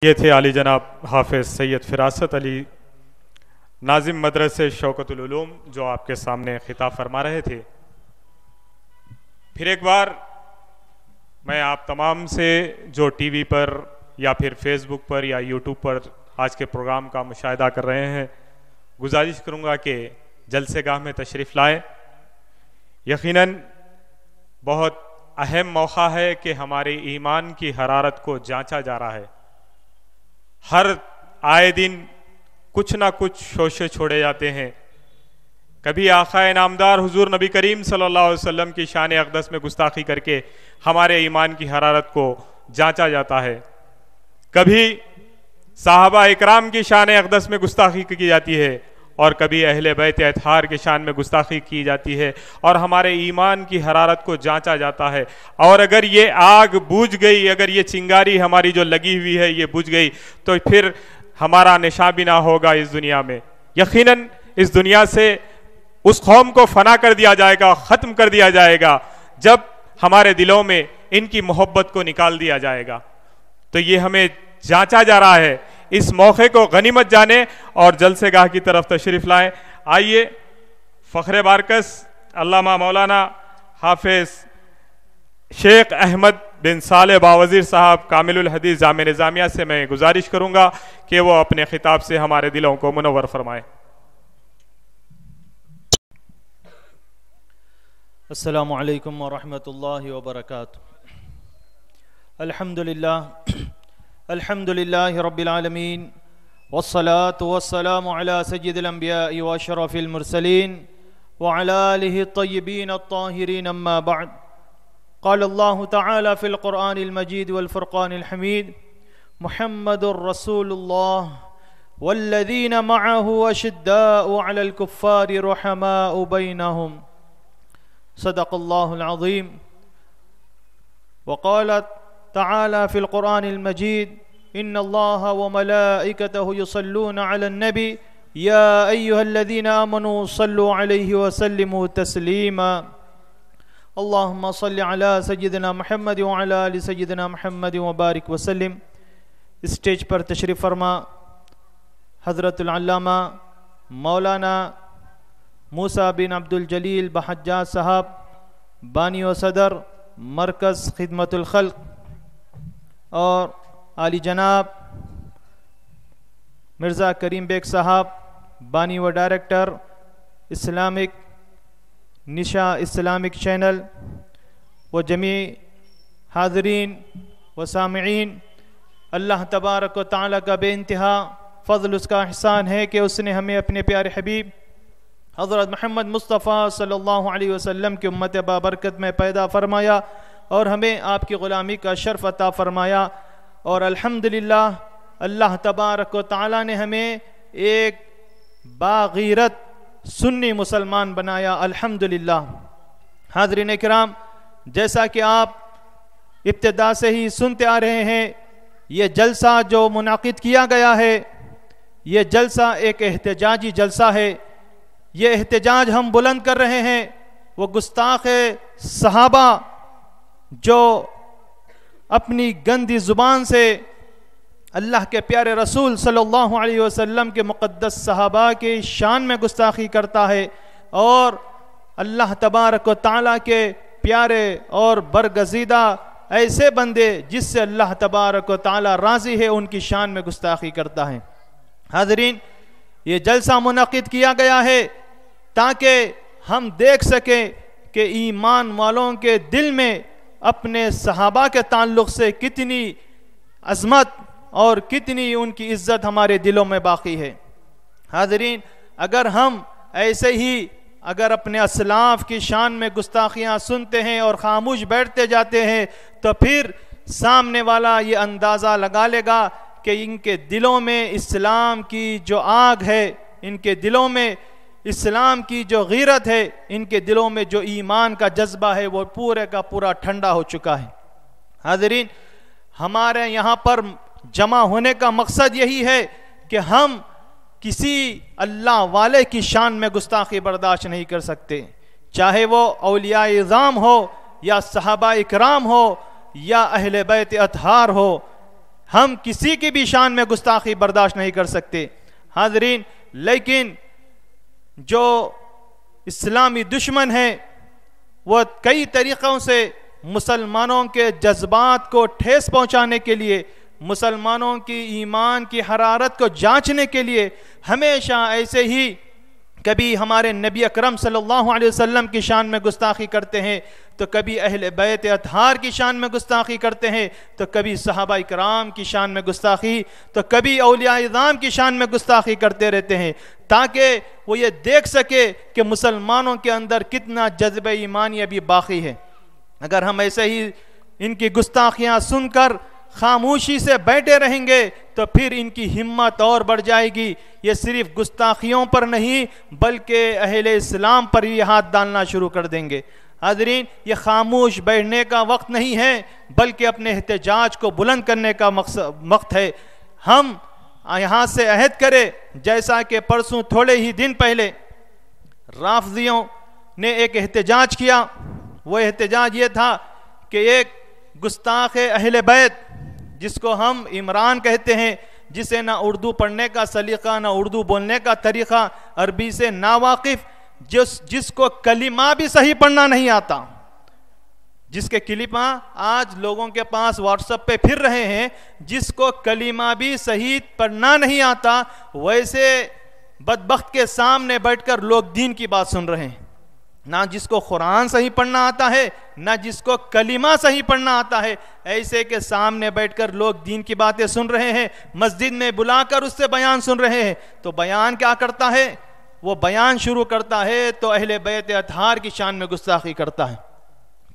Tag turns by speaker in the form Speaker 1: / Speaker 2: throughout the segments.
Speaker 1: یہ تھے علی جناب حافظ سید فراست علی ناظم مدرسے شوکت العلوم جو آپ کے سامنے خطاب فرما رہے تھے۔ پھر ایک بار میں آپ تمام سے جو ٹی وی پر یا پھر فیس بک پر یا یوٹیوب پر آج کے پروگرام کا مشاہدہ کر رہے ہیں، گزارش کروں گا کہ جلسے گاہ میں تشریف لائیں۔ یقیناً بہت اہم موقع ہے کہ ہمارے ایمان کی حرارت کو جانچا جا رہا ہے۔ ہر آئے دن کچھ نہ کچھ شوشے چھوڑے جاتے ہیں۔ کبھی آقا انعامدار حضور نبی کریم صلی اللہ علیہ وسلم کی شان اقدس میں گستاخی کر کے ہمارے ایمان کی حرارت کو جانچا جاتا ہے، کبھی صحابہ اکرام کی شان اقدس میں گستاخی کی جاتی ہے، اور کبھی اہل بیت اطہار کی شان میں گستاخی کی جاتی ہے، اور ہمارے ایمان کی حرارت کو جانچا جاتا ہے۔ اور اگر یہ آگ بجھ گئی، اگر یہ چنگاری ہماری جو لگی ہوئی ہے یہ بجھ گئی، تو پھر ہمارا نشان بھی نہ ہوگا اس دنیا میں۔ یقیناً اس دنیا سے اس قوم کو فنا کر دیا جائے گا، ختم کر دیا جائے گا، جب ہمارے دلوں میں ان کی محبت کو نکال دیا جائے گا۔ تو یہ ہمیں جانچا جا رہا ہے، اس موقع کو غنیمت جانے اور جلسے گاہ کی طرف تشریف لائیں۔ آئیے فخر بارکس علامہ مولانا حافظ شیخ احمد بن صالح باوزیر صاحب کامل الحدیث جامع نظامیہ سے میں گزارش کروں گا کہ وہ اپنے خطاب سے ہمارے دلوں کو منور فرمائیں۔
Speaker 2: السلام علیکم ورحمۃ اللہ وبرکاتہ۔ الحمد للہ رب العالمین، والصلاة والسلام على سید الانبیاء واشرف المرسلین وعلى آلہ الطیبین الطاہرین، اما بعد۔ قال اللہ تعالی فی القرآن المجید والفرقان الحمید: محمد رسول اللہ والذین معه اشداء علی الکفار رحماء بینہم، صدق اللہ العظیم۔ وقال تعالی فی القرآن المجید: ان اللہ وملائکتہ یصلون علی النبی یا ایہا الذین آمنوا صلوا علیہ وسلموا تسلیما۔ اللہم صل علی سیدنا محمد وعلی آل سیدنا محمد وبارک وسلم۔ اسٹیج پر تشریف فرما حضرت العلامہ مولانا موسیٰ بن عبد الجلیل بحجاج صاحب، بانی و صدر مرکز خدمت الخلق، اور علی جناب مرزا کریم بیگ صاحب، بانی و ڈائریکٹر اسلامک نشا اسلامک چینل، و جمیع حاضرین و سامعین۔ اللہ تبارک و تعالیٰ کا بے انتہا فضل، اس کا احسان ہے کہ اس نے ہمیں اپنے پیارے حبیب حضرت محمد مصطفیٰ صلی اللہ علیہ وسلم کی امت بابرکت میں پیدا فرمایا اور ہمیں آپ کی غلامی کا شرف عطا فرمایا، اور الحمدللہ اللہ تبارک و تعالیٰ نے ہمیں ایک باغیرت سنی مسلمان بنایا، الحمدللہ۔ حاضرین کرام، جیسا کہ آپ ابتدا سے ہی سنتے آ رہے ہیں، یہ جلسہ جو منعقد کیا گیا ہے، یہ جلسہ ایک احتجاجی جلسہ ہے۔ یہ احتجاج ہم بلند کر رہے ہیں وہ گستاخ صحابہ جو اپنی گندی زبان سے اللہ کے پیارے رسول صلی اللہ علیہ وسلم کے مقدس صحابہ کی شان میں گستاخی کرتا ہے، اور اللہ تبارک و تعالیٰ کے پیارے اور برگزیدہ ایسے بندے جس سے اللہ تبارک و تعالیٰ راضی ہے ان کی شان میں گستاخی کرتا ہے۔ حاضرین، یہ جلسہ منعقد کیا گیا ہے تاکہ ہم دیکھ سکیں کہ ایمان والوں کے دل میں اپنے صحابہ کے تعلق سے کتنی عظمت اور کتنی ان کی عزت ہمارے دلوں میں باقی ہے۔ حاضرین، اگر ہم ایسے ہی اگر اپنے اسلاف کی شان میں گستاخیاں سنتے ہیں اور خاموش بیٹھتے جاتے ہیں تو پھر سامنے والا یہ اندازہ لگا لے گا کہ ان کے دلوں میں اسلام کی جو آگ ہے، ان کے دلوں میں اسلام کی جو غیرت ہے، ان کے دلوں میں جو ایمان کا جذبہ ہے وہ پورے کا پورا ٹھنڈا ہو چکا ہے۔ حاضرین، ہمارے یہاں پر جمع ہونے کا مقصد یہی ہے کہ ہم کسی اللہ والے کی شان میں گستاخی برداشت نہیں کر سکتے، چاہے وہ اولیاء اعظام ہو یا صحابہ اکرام ہو یا اہل بیت اطہار ہو۔ ہم کسی کی بھی شان میں گستاخی برداشت نہیں کر سکتے حاضرین. لیکن جو اسلامی دشمن ہیں وہ کئی طریقوں سے مسلمانوں کے جذبات کو ٹھیس پہنچانے کے لیے، مسلمانوں کی ایمان کی حرارت کو جانچنے کے لیے ہمیشہ ایسے ہی کبھی ہمارے نبی اکرم صلی اللہ علیہ وسلم کی شان میں گستاخی کرتے ہیں، تو کبھی اہل بیت اطہار کی شان میں گستاخی کرتے ہیں، تو کبھی صحابہ کرام کی شان میں گستاخی، تو کبھی اولیاء اعظام کی شان میں گستاخی کرتے رہتے ہیں، تاکہ وہ یہ دیکھ سکے کہ مسلمانوں کے اندر کتنا جذبہ ایمانی ابھی باقی ہے. اگر ہم ایسے ہی ان کی گستاخیاں سن کر خاموشی سے بیٹھے رہیں گے تو پھر ان کی ہمت اور بڑھ جائے گی. یہ صرف گستاخیوں پر نہیں بلکہ اہل اسلام پر ہی ہاتھ ڈالنا شروع کر دیں گے. حاضرین، یہ خاموش بیٹھنے کا وقت نہیں ہے بلکہ اپنے احتجاج کو بلند کرنے کا وقت ہے. ہم یہاں سے عہد کریں، جیسا کہ پرسوں تھوڑے ہی دن پہلے رافضیوں نے ایک احتجاج کیا. وہ احتجاج یہ تھا کہ ایک گستاخ اہل بیت جس کو ہم عمران کہتے ہیں، جسے نہ اردو پڑھنے کا سلیقہ نہ اردو بولنے کا طریقہ، عربی سے ناواقف، جس کو کلمہ بھی صحیح پڑھنا نہیں آتا، جس کے کلمہ آج لوگوں کے پاس واٹس ایپ پہ پھر رہے ہیں، جس کو کلمہ بھی صحیح پڑھنا نہیں آتا، ویسے بدبخت کے سامنے بیٹھ کر لوگ دین کی بات سن رہے ہیں. نہ جس کو قرآن صحیح پڑھنا آتا ہے نہ جس کو کلمہ صحیح پڑھنا آتا ہے، ایسے کے سامنے بیٹھ کر لوگ دین کی باتیں سن رہے ہیں، مسجد میں بلا کر اس سے بیان سن رہے ہیں. تو بیان کیا کرتا ہے؟ وہ بیان شروع کرتا ہے تو اہل بیت اطہار کی شان میں گستاخی کرتا ہے.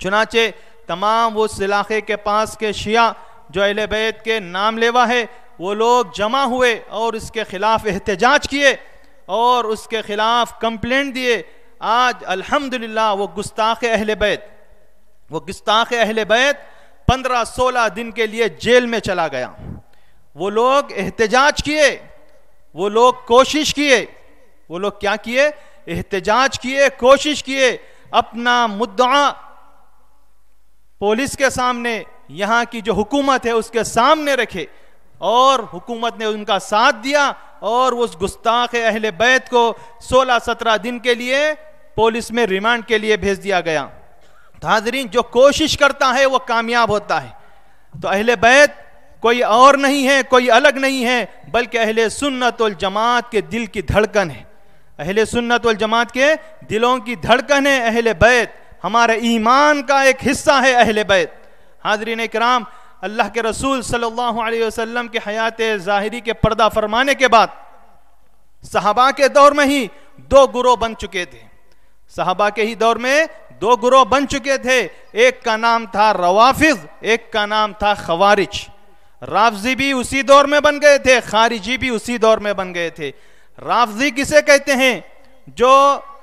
Speaker 2: چنانچہ تمام اس علاقے کے پاس کے شیعہ جو اہل بیت کے نام لیوا ہے، وہ لوگ جمع ہوئے اور اس کے خلاف احتجاج کیے اور اس کے خلاف کمپلینٹ دیے. آج الحمدللہ وہ گستاخ اہل بیت 15-16 دن کے لیے جیل میں چلا گیا. وہ لوگ احتجاج کیے، وہ لوگ کوشش کیے، وہ لوگ کیا کیے؟ احتجاج کیے، کوشش کیے، اپنا مدعا پولیس کے سامنے، یہاں کی جو حکومت ہے اس کے سامنے رکھے، اور حکومت نے ان کا ساتھ دیا اور اس گستاخ اہل بیت کو 16-17 دن کے لیے پولیس میں ریمانڈ کے لیے بھیج دیا گیا. تو حاضرین، جو کوشش کرتا ہے وہ کامیاب ہوتا ہے. تو اہل بیت کوئی اور نہیں ہے، کوئی الگ نہیں ہے، بلکہ اہل سنت والجماعت کے دل کی دھڑکن ہے. اہل سنت والجماعت کے دلوں کی دھڑکن ہے اہل بیت. ہمارے ایمان کا ایک حصہ ہے اہل بیت. حاضرین اکرام، اللہ کے رسول صلی اللہ علیہ وسلم کے حیات ظاہری کے پردہ فرمانے کے بعد صحابہ کے دور میں ہی 2 گروہ بن چکے تھے. صحابہ کے ہی دور میں 2 گروہ بن چکے تھے. ایک کا نام تھا روافض، ایک کا نام تھا خوارج. رافضی بھی اسی دور میں بن گئے تھے، خارجی بھی اسی دور میں بن گئے تھے. رافضی کسے کہتے ہیں؟ جو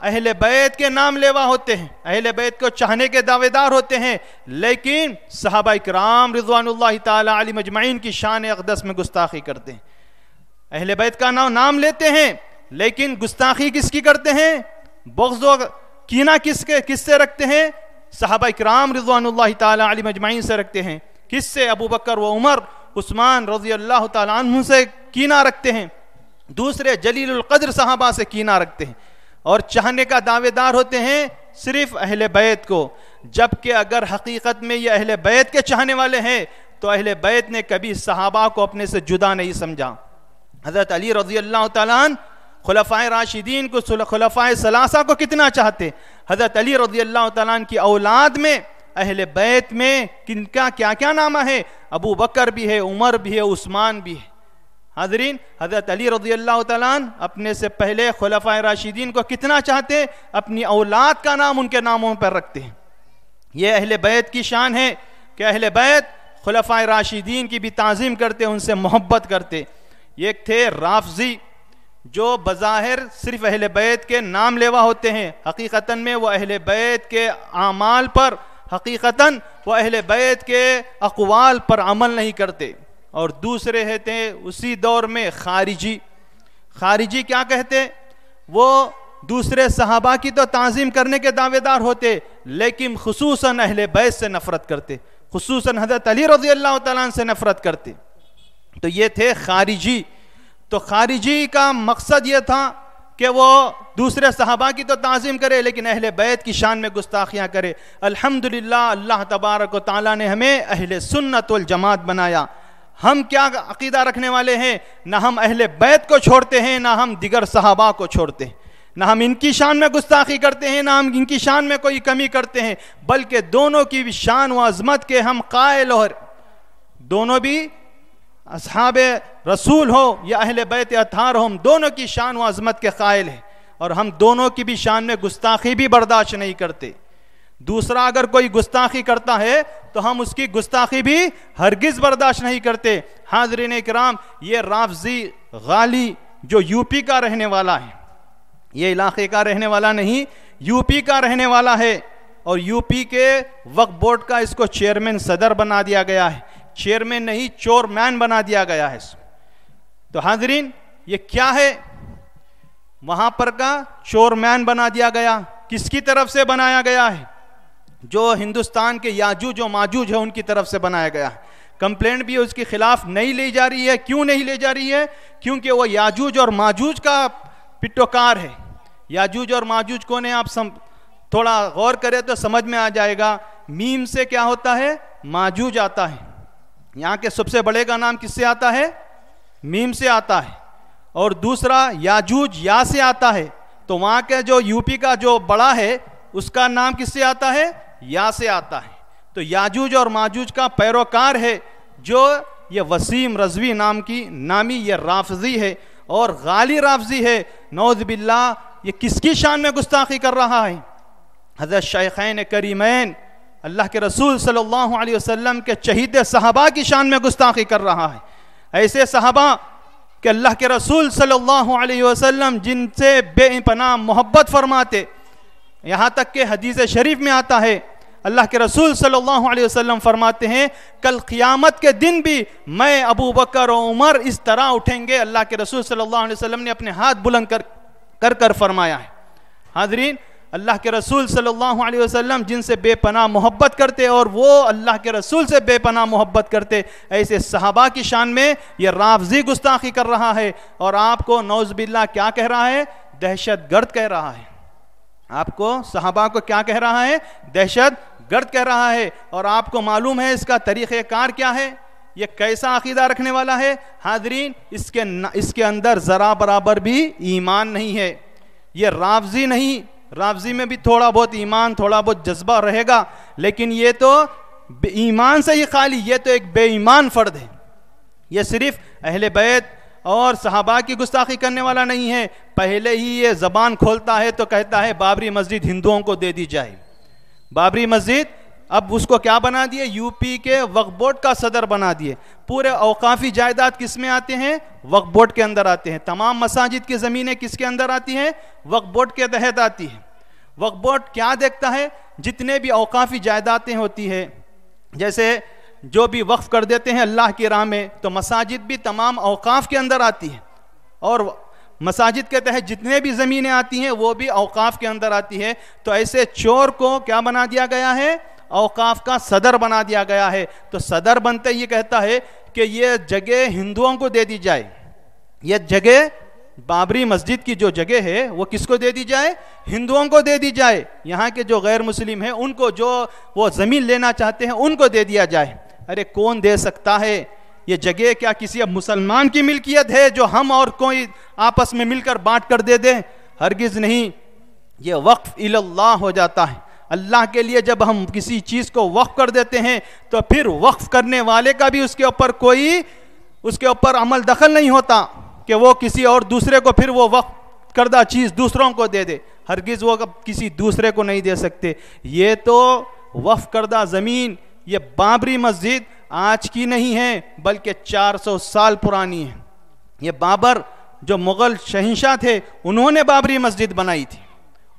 Speaker 2: اہل بیت کے نام لیوا ہوتے ہیں، اہل بیت کو چاہنے کے دعوے دار ہوتے ہیں، لیکن صحابہ کرام رضوان اللہ تعالی علیہم اجمعین کی شان اقدس میں گستاخی کرتے ہیں. اہل بیت کا نام لیتے ہیں لیکن گستاخی کس کی کرتے ہیں؟ بغض و کینہ کس سے رکھتے ہیں؟ صحابہ کرام رضوان اللہ تعالی علیہم اجمعین سے رکھتے ہیں. کس سے؟ ابو بکر و عمر عثمان رضی اللہ تعالی عنہ سے کینہ رکھتے ہیں. دوسرے جلیل القدر صحابہ سے کینہ رکھتے ہیں اور چاہنے کا دعوے دار ہوتے ہیں صرف اہل بیت کو. جبکہ اگر حقیقت میں یہ اہل بیت کے چاہنے والے ہیں تو اہل بیت نے کبھی صحابہ کو اپنے سے جدا نہیں سمجھا. حضرت علی رضی اللہ تعالیٰ عنہ خلفائے راشدین کو، خلفائے ثلاثہ کو کتنا چاہتے. حضرت علی رضی اللہ تعالیٰ عنہ کی اولاد میں اہل بیت میں کن کا کیا کیا نام ہے؟ ابو بکر بھی ہے، عمر بھی ہے، عثمان بھی ہے. حاضرین، حضرت علی رضی اللہ تعالیٰ عنہ اپنے سے پہلے خلفائے راشدین کو کتنا چاہتے، اپنی اولاد کا نام ان کے ناموں پر رکھتے ہیں. یہ اہل بیت کی شان ہے کہ اہل بیت خلفائے راشدین کی بھی تعظیم کرتے، ان سے محبت کرتے. ایک تھے رافضی جو بظاہر صرف اہل بیت کے نام لیوا ہوتے ہیں، حقیقتاً میں وہ اہل بیت کے اعمال پر، حقیقتاً وہ اہل بیت کے اقوال پر عمل نہیں کرتے. اور دوسرے تھے اسی دور میں خارجی. خارجی کیا کہتے؟ وہ دوسرے صحابہ کی تو تعظیم کرنے کے دعوے دار ہوتے لیکن خصوصاً اہل بیت سے نفرت کرتے، خصوصاً حضرت علی رضی اللہ تعالیٰ عنہ سے نفرت کرتے. تو یہ تھے خارجی. تو خارجی کا مقصد یہ تھا کہ وہ دوسرے صحابہ کی تو تعظیم کرے لیکن اہل بیت کی شان میں گستاخیاں کرے. الحمدللہ اللہ تبارک و تعالیٰ نے ہمیں اہل سنت والجماعت بنایا. ہم کیا عقیدہ رکھنے والے ہیں؟ نہ ہم اہل بیت کو چھوڑتے ہیں نہ ہم دیگر صحابہ کو چھوڑتے ہیں, نہ ہم ان کی شان میں گستاخی کرتے ہیں نہ ہم ان کی شان میں کوئی کمی کرتے ہیں, بلکہ دونوں کی بھی شان و عظمت کے ہم قائل, اور دونوں بھی اصحاب رسول ہو یا اہل بیت اطہار ہو, ہم دونوں کی شان و عظمت کے قائل ہیں اور ہم دونوں کی بھی شان میں گستاخی بھی برداشت نہیں کرتے. دوسرا اگر کوئی گستاخی کرتا ہے تو ہم اس کی گستاخی بھی ہرگز برداشت نہیں کرتے. حاضرین اکرام, یہ رافضی غالی جو یو پی کا رہنے والا ہے, یہ علاقے کا رہنے والا نہیں, یو پی کا رہنے والا ہے, اور یو پی کے وقف بورڈ کا اس کو چیئرمین صدر بنا دیا گیا ہے, چیئرمین نہیں چور مین بنا دیا گیا ہے. تو حاضرین یہ کیا ہے؟ وہاں پر کا چور مین بنا دیا گیا. کس کی طرف سے بنایا گیا ہے؟ جو ہندوستان کے یاجوج و ماجوج ہے ان کی طرف سے بنایا گیا. کمپلینٹ بھی اس کے خلاف نہیں لی جا رہی ہے. کیوں نہیں لی جا رہی ہے؟ کیونکہ وہ یاجوج اور ماجوج کا پٹوکار ہے. یاجوج اور ماجوج کون ہے؟ آپ تھوڑا غور کرے تو سمجھ میں آ جائے گا. میم سے کیا ہوتا ہے؟ ماجوج آتا ہے. یہاں کے سب سے بڑے کا نام کس سے آتا ہے؟ میم سے آتا ہے. اور دوسرا یاجوج یا سے آتا ہے. تو وہاں کے جو یو پی کا جو بڑا ہے اس کا نام کس سے آتا ہے؟ یا سے آتا ہے. تو یاجوج اور ماجوج کا پیروکار ہے جو یہ وسیم رضوی نامی یہ رافضی ہے اور غالی رافضی ہے. نعوذ باللہ, یہ کس کی شان میں گستاخی کر رہا ہے؟ حضرت شیخین کریمین اللہ کے رسول صلی اللہ علیہ وسلم کے چہیدے صحابہ کی شان میں گستاخی کر رہا ہے. ایسے صحابہ کہ اللہ کے رسول صلی اللہ علیہ وسلم جن سے بے پناہ محبت فرماتے, یہاں تک کہ حدیث شریف میں آتا ہے اللہ کے رسول صلی اللہ علیہ وسلم فرماتے ہیں کل قیامت کے دن بھی میں, ابو بکر و عمر اس طرح اٹھیں گے. اللہ کے رسول صلی اللہ علیہ وسلم نے اپنے ہاتھ بلند کر فرمایا ہے. حاضرین, اللہ کے رسول صلی اللہ علیہ وسلم جن سے بے پناہ محبت کرتے اور وہ اللہ کے رسول سے بے پناہ محبت کرتے, ایسے صحابہ کی شان میں یہ رافضی گستاخی کر رہا ہے. اور آپ کو نعوذ باللہ کیا کہہ رہا ہے؟ دہشت گرد کہہ رہا ہے. آپ کو صحابہ کو کیا کہہ رہا ہے؟ دہشت گرد کہہ رہا ہے. اور آپ کو معلوم ہے اس کا طریقہ کار کیا ہے, یہ کیسا عقیدہ رکھنے والا ہے؟ حاضرین, اس کے اندر ذرا برابر بھی ایمان نہیں ہے. یہ رافضی نہیں, رافضی میں بھی تھوڑا بہت ایمان تھوڑا بہت جذبہ رہے گا, لیکن یہ تو ایمان سے ہی خالی, یہ تو ایک بے ایمان فرد ہے. یہ صرف اہل بیت اور صحابہ کی گستاخی کرنے والا نہیں ہے, پہلے ہی یہ زبان کھولتا ہے تو کہتا ہے بابری مسجد ہندوؤں کو دے دی جائے. بابری مسجد اب اس کو کیا بنا دیے؟ یو پی کے وقف بورڈ کا صدر بنا دیے. پورے اوقافی جائیداد کس میں آتے ہیں؟ وقف بورڈ کے اندر آتے ہیں. تمام مساجد کی زمینیں کس کے اندر آتی ہیں؟ وقف بورڈ کے تحت آتی ہیں. وقف بورڈ کیا دیکھتا ہے؟ جتنے بھی اوقافی جائیدادیں ہوتی ہیں, جیسے جو بھی وقف کر دیتے ہیں اللہ کی راہ میں, تو مساجد بھی تمام اوقاف کے اندر آتی ہیں, اور مساجد کے تحت جتنے بھی زمینیں آتی ہیں وہ بھی اوقاف کے اندر آتی ہے. تو ایسے چور کو کیا بنا دیا گیا ہے؟ اوقاف کا صدر بنا دیا گیا ہے. تو صدر بنتے یہ کہتا ہے کہ یہ جگہ ہندوؤں کو دے دی جائے. یہ جگہ بابری مسجد کی جو جگہ ہے وہ کس کو دے دی جائے؟ ہندوؤں کو دے دی جائے. یہاں کے جو غیر مسلم ہیں ان کو, جو وہ زمین لینا چاہتے ہیں ان کو دے دیا جائے. ارے کون دے سکتا ہے یہ جگہ؟ کیا کسی اب مسلمان کی ملکیت ہے جو ہم اور کوئی آپس میں مل کر بانٹ کر دے دیں؟ ہرگز نہیں. یہ وقف اللہ ہو جاتا ہے. اللہ کے لیے جب ہم کسی چیز کو وقف کر دیتے ہیں تو پھر وقف کرنے والے کا بھی اس کے اوپر عمل دخل نہیں ہوتا کہ وہ کسی اور دوسرے کو پھر وہ وقف کردہ چیز دوسروں کو دے دے. ہرگز وہ کسی دوسرے کو نہیں دے سکتے. یہ تو وقف کردہ زمین, یہ بابری مسجد آج کی نہیں ہے بلکہ 400 سال پرانی ہے. یہ بابر جو مغل شہنشاہ تھے انہوں نے بابری مسجد بنائی تھی,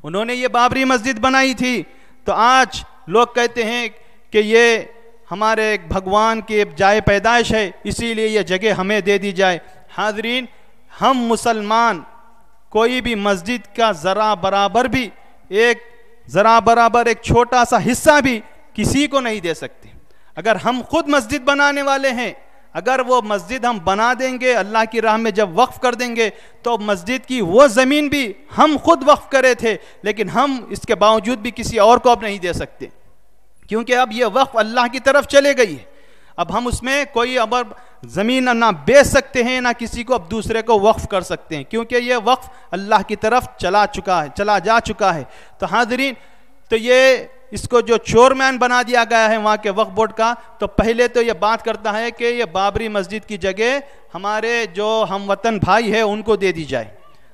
Speaker 2: انہوں نے یہ بابری مسجد بنائی تھی. تو آج لوگ کہتے ہیں کہ یہ ہمارے ایک بھگوان کی جائے پیدائش ہے, اسی لیے یہ جگہ ہمیں دے دی جائے. حاضرین, ہم مسلمان کوئی بھی مسجد کا ذرا برابر ایک چھوٹا سا حصہ بھی کسی کو نہیں دے سکتے. اگر ہم خود مسجد بنانے والے ہیں, اگر وہ مسجد ہم بنا دیں گے اللہ کی راہ میں جب وقف کر دیں گے تو مسجد کی وہ زمین بھی ہم خود وقف کرے تھے، لیکن ہم اس کے باوجود بھی کسی اور کو اب نہیں دے سکتے، کیونکہ اب یہ وقف اللہ کی طرف چلے گئی ہے۔ اب ہم اس میں کوئی اب زمین نہ بیچ سکتے ہیں، نہ کسی کو اب دوسرے کو وقف کر سکتے ہیں، کیونکہ یہ وقف اللہ کی طرف چلا جا چکا ہے۔ تو حاضرین، تو یہ اس کو جو چیئرمین بنا دیا گیا ہے وہاں کے وقف بورڈ کا، تو پہلے تو یہ بات کرتا ہے کہ یہ بابری مسجد کی جگہ ہمارے جو ہم وطن بھائی ہیں ان کو دے دی جائے۔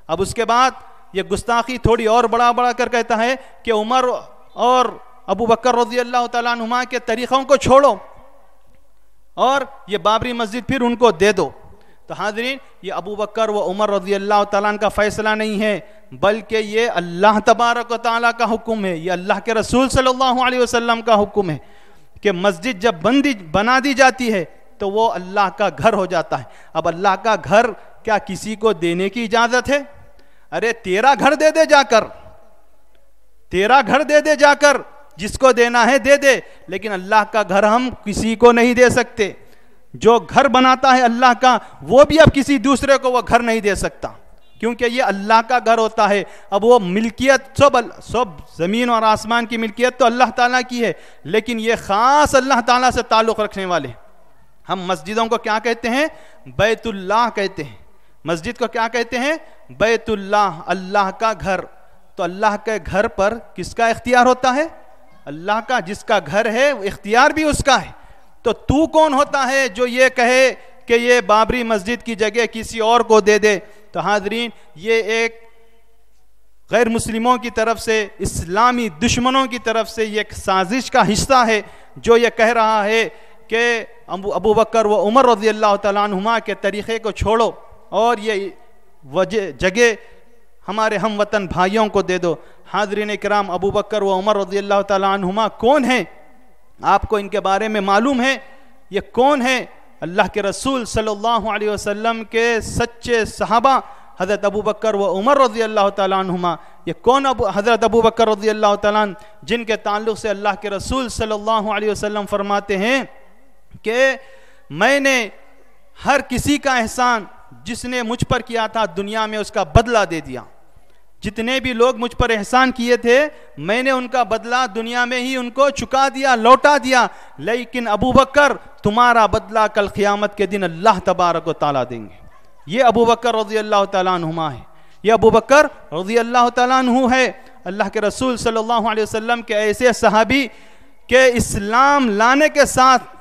Speaker 2: اب اس کے بعد یہ گستاخی تھوڑی اور بڑا کر کہتا ہے کہ عمر اور ابو بکر رضی اللہ تعالیٰ عنہما کے طریقوں کو چھوڑو اور یہ بابری مسجد پھر ان کو دے دو۔ تو حاضرین، یہ ابو بکر و عمر رضی اللہ تعالیٰ عنہ کا فیصلہ نہیں ہے، بلکہ یہ اللہ تبارک و تعالیٰ کا حکم ہے، یہ اللہ کے رسول صلی اللہ علیہ وسلم کا حکم ہے کہ مسجد جب بنا دی جاتی ہے تو وہ اللہ کا گھر ہو جاتا ہے۔ اب اللہ کا گھر کیا کسی کو دینے کی اجازت ہے؟ ارے تیرا گھر دے دے جا کر، تیرا گھر دے دے جا کر، جس کو دینا ہے دے دے، لیکن اللہ کا گھر ہم کسی کو نہیں دے سکتے۔ جو گھر بناتا ہے اللہ کا، وہ بھی اب کسی دوسرے کو وہ گھر نہیں دے سکتا، کیونکہ یہ اللہ کا گھر ہوتا ہے۔ اب وہ ملکیت سب زمین اور آسمان کی ملکیت تو اللہ تعالیٰ کی ہے، لیکن یہ خاص اللہ تعالیٰ سے تعلق رکھنے والے۔ ہم مسجدوں کو کیا کہتے ہیں؟ بیت اللہ کہتے ہیں۔ مسجد کو کیا کہتے ہیں؟ بیت اللہ، اللہ کا گھر۔ تو اللہ کے گھر پر کس کا اختیار ہوتا ہے؟ اللہ کا۔ جس کا گھر ہے اختیار بھی اس کا ہے۔ تو کون ہوتا ہے جو یہ کہے کہ یہ بابری مسجد کی جگہ کسی اور کو دے دے؟ تو حاضرین، یہ ایک غیر مسلموں کی طرف سے، اسلامی دشمنوں کی طرف سے یہ ایک سازش کا حصہ ہے، جو یہ کہہ رہا ہے کہ ابو بکر و عمر رضی اللہ تعالیٰ عنہما کے طریقے کو چھوڑو اور یہ جگہ ہمارے ہم وطن بھائیوں کو دے دو۔ حاضرین اکرام، ابو بکر و عمر رضی اللہ تعالیٰ عنہما کون ہیں؟ آپ کو ان کے بارے میں معلوم ہے؟ یہ کون ہیں؟ اللہ کے رسول صلی اللہ علیہ وسلم کے سچے صحابہ حضرت ابو بکر و عمر رضی اللہ تعالیٰ عنہما۔ یہ کون حضرت ابو بکر رضی اللہ تعالیٰ عنہ، جن کے تعلق سے اللہ کے رسول صلی اللہ علیہ وسلم فرماتے ہیں کہ میں نے ہر کسی کا احسان جس نے مجھ پر کیا تھا دنیا میں اس کا بدلہ دے دیا۔ جتنے بھی لوگ مجھ پر احسان کیے تھے میں نے ان کا بدلہ دنیا میں ہی ان کو چکا دیا، لوٹا دیا، لیکن ابو بکر تمہارا بدلہ کل قیامت کے دن اللہ تبارک و تعالیٰ دیں گے۔ یہ ابو بکر رضی اللہ تعالیٰ عنہما ہے، یہ ابو بکر رضی اللہ تعالیٰ عنہ ہے، اللہ کے رسول صلی اللہ علیہ وسلم کے ایسے صحابی کہ اسلام لانے کے ساتھ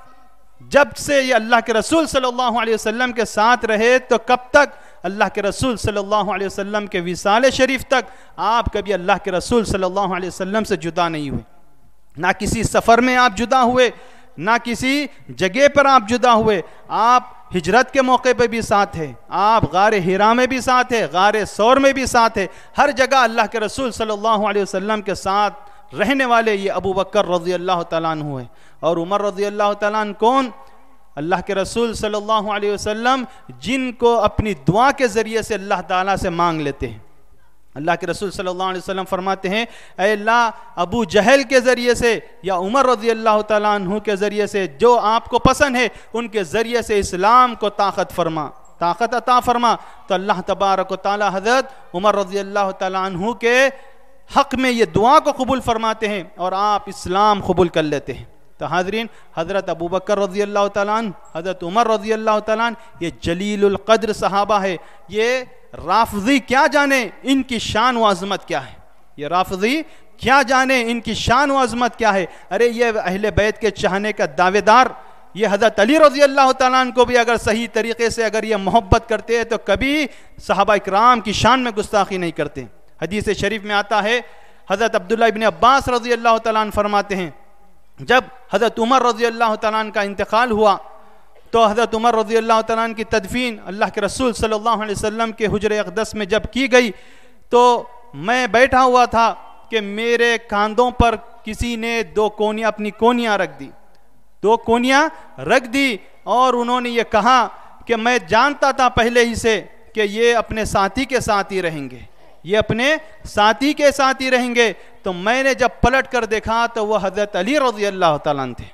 Speaker 2: جب سے یہ اللہ کے رسول صلی اللہ علیہ وسلم کے ساتھ رہے تو کب تک؟ اللہ کے رسول صلی اللہ علیہ وسلم کے وصال شریف تک آپ کبھی اللہ کے رسول صلی اللہ علیہ وسلم سے جدا نہیں ہوئے۔ نہ کسی سفر میں آپ جدا ہوئے، نہ کسی جگہ پر آپ جدا ہوئے۔ آپ ہجرت کے موقع پہ بھی ساتھ ہیں، آپ غار حرا میں بھی ساتھ ہیں، غار ثور میں بھی ساتھ ہیں، ہر جگہ اللہ کے رسول صلی اللہ علیہ وسلم کے ساتھ رہنے والے یہ ابو بکر رضی اللہ تعالیٰ عنہ ہیں۔ اور عمر رضی اللہ تعالیٰ عنہ کون؟ اللہ کے رسول صلی اللہ علیہ وسلم جن کو اپنی دعا کے ذریعے سے اللہ تعالیٰ سے مانگ لیتے ہیں۔ اللہ کے رسول صلی اللہ علیہ وسلم فرماتے ہیں، اے اللہ ابو جہل کے ذریعے سے یا عمر رضی اللہ تعالیٰ عنہ کے ذریعے سے جو آپ کو پسند ہے ان کے ذریعے سے اسلام کو طاقت عطا فرما۔ تو اللہ تبارک و تعالیٰ حضرت عمر رضی اللہ تعالیٰ عنہ کے حق میں یہ دعا کو قبول فرماتے ہیں اور آپ اسلام قبول کر لیتے ہیں۔ تو حاضرین، حضرت ابو بکر رضی اللہ تعالیٰ عنہ، حضرت عمر رضی اللہ تعالیٰ عنہ یہ جلیل القدر صحابہ ہے۔ یہ رافضی کیا جانے ان کی شان و عظمت کیا ہے، یہ رافضی کیا جانے ان کی شان و عظمت کیا ہے۔ ارے یہ اہل بیت کے چاہنے کا دعوے دار، یہ حضرت علی رضی اللہ تعالیٰ عنہ کو بھی اگر صحیح طریقے سے اگر یہ محبت کرتے ہیں تو کبھی صحابہ اکرام کی شان میں گستاخی نہیں کرتے۔ حدیث شریف میں آتا ہے، حضرت عبداللہ ابن عباس رضی اللہ تعالیٰ عنہ فرماتے ہیں جب حضرت عمر رضی اللہ تعالیٰ عنہ کا انتقال ہوا تو حضرت عمر رضی اللہ تعالیٰ عنہ کی تدفین اللہ کے رسول صلی اللہ علیہ وسلم کے حجر اقدس میں جب کی گئی تو میں بیٹھا ہوا تھا کہ میرے کاندھوں پر کسی نے اپنی کونیاں رکھ دی اور انہوں نے یہ کہا کہ میں جانتا تھا پہلے ہی سے کہ یہ اپنے ساتھی کے ساتھ ہی رہیں گے، یہ اپنے ساتھی کے ساتھ ہی رہیں گے۔ تو میں نے جب پلٹ کر دیکھا تو وہ حضرت علی رضی اللہ تعالیٰ عنہ تھے۔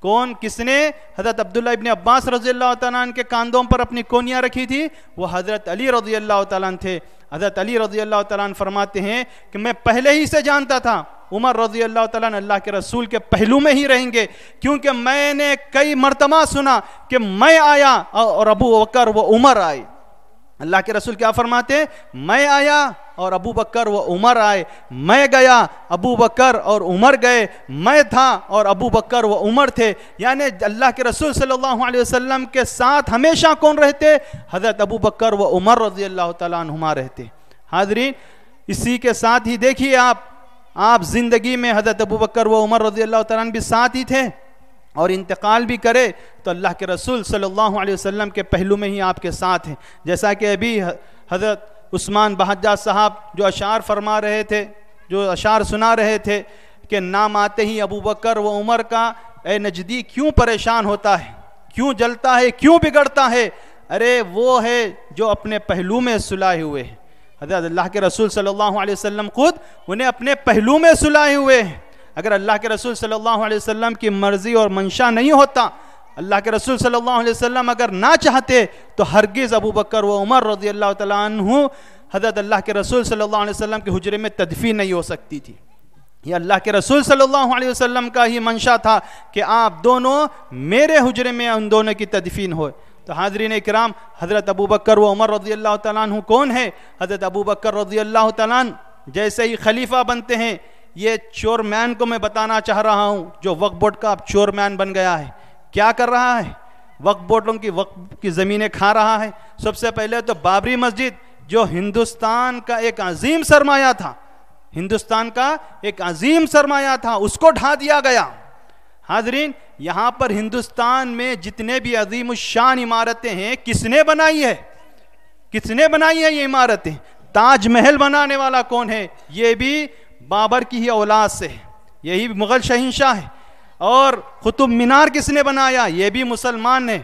Speaker 2: کون کس نے حضرت عبداللہ ابن عباس رضی اللہ تعالیٰ عنہ کے کاندھوں پر اپنی کونیاں رکھی تھی؟ وہ حضرت علی رضی اللہ تعالیٰ عنہ تھے. حضرت علی رضی اللہ تعالیٰ عنہ فرماتے ہیں کہ میں پہلے ہی سے جانتا تھا عمر رضی اللہ تعالیٰ عنہ اللہ کے رسول کے پہلو میں ہی رہیں گے، کیونکہ میں نے کئی مرتبہ سنا کہ میں آیا اور ابو بکر و عمر آئے. اللہ کے رسول کیا فرماتے ہیں؟ میں آیا اور ابو بکر و عمر آئے، میں گیا ابو بکر اور عمر گئے، میں تھا اور ابو بکر و عمر تھے. یعنی اللہ کے رسول صلی اللہ علیہ وسلم کے ساتھ ہمیشہ کون رہتے؟ حضرت ابو بکر و عمر رضی اللہ تعالیٰ عنہما رہتے. حاضرین، اسی کے ساتھ ہی دیکھیے آپ زندگی میں حضرت ابو بکر و عمر رضی اللہ تعالیٰ عنہ بھی ساتھ ہی تھے، اور انتقال بھی کرے تو اللہ کے رسول صلی اللہ علیہ وسلم کے پہلو میں ہی آپ کے ساتھ ہیں. جیسا کہ ابھی حضرت عثمان بہجہ صاحب جو اشعار فرما رہے تھے، جو اشعار سنا رہے تھے کہ نام آتے ہی ابو بکر و عمر کا اے نجدی کیوں پریشان ہوتا ہے، کیوں جلتا ہے، کیوں بگڑتا ہے؟ ارے وہ ہے جو اپنے پہلو میں سلائے ہوئے ہیں. حضرت اللہ کے رسول صلی اللہ علیہ وسلم خود انہیں اپنے پہلو میں سلائے ہوئے ہیں. اگر اللہ کے رسول صلی اللہ علیہ وسلم کی مرضی اور منشا نہیں ہوتا، اللہ کے رسول صلی اللہ علیہ وسلم اگر نہ چاہتے تو ہرگز ابو بکر و عمر رضی اللہ تعالیٰ عنہ حضرت اللہ کے رسول صلی اللہ علیہ وسلم کے حجرے میں تدفین نہیں ہو سکتی تھی. یہ اللہ کے رسول صلی اللہ علیہ وسلم کا ہی منشا تھا کہ آپ دونوں میرے حجرے میں ان دونوں کی تدفین ہوئے. تو حاضرین اکرام، حضرت ابو بکر و عمر رضی اللہ تعالیٰ عنہ کون ہے؟ حضرت ابو بکر رضی اللہ تعالیٰ عنہ جیسے ہی خلیفہ بنتے ہیں، یہ چورمین کو میں بتانا چاہ رہا ہوں جو وقف بورڈ کا اب چورمین بن گیا ہے. کیا کر رہا ہے؟ وقف بورڈوں کی وقف کی زمینیں کھا رہا ہے. سب سے پہلے تو بابری مسجد جو ہندوستان کا ایک عظیم سرمایہ تھا، ہندوستان کا ایک عظیم سرمایہ تھا، اس کو ڈھا دیا گیا. حاضرین، یہاں پر ہندوستان میں جتنے بھی عظیم الشان عمارتیں ہیں کس نے بنائی ہے؟ کس نے بنائی ہے یہ عمارتیں؟ تاج محل بنانے والا کون ہے؟ یہ بھی بابر کی ہی اولاد سے، یہی مغل شہنشاہ ہے. اور قطب مینار کس نے بنایا؟ یہ بھی مسلمان نے.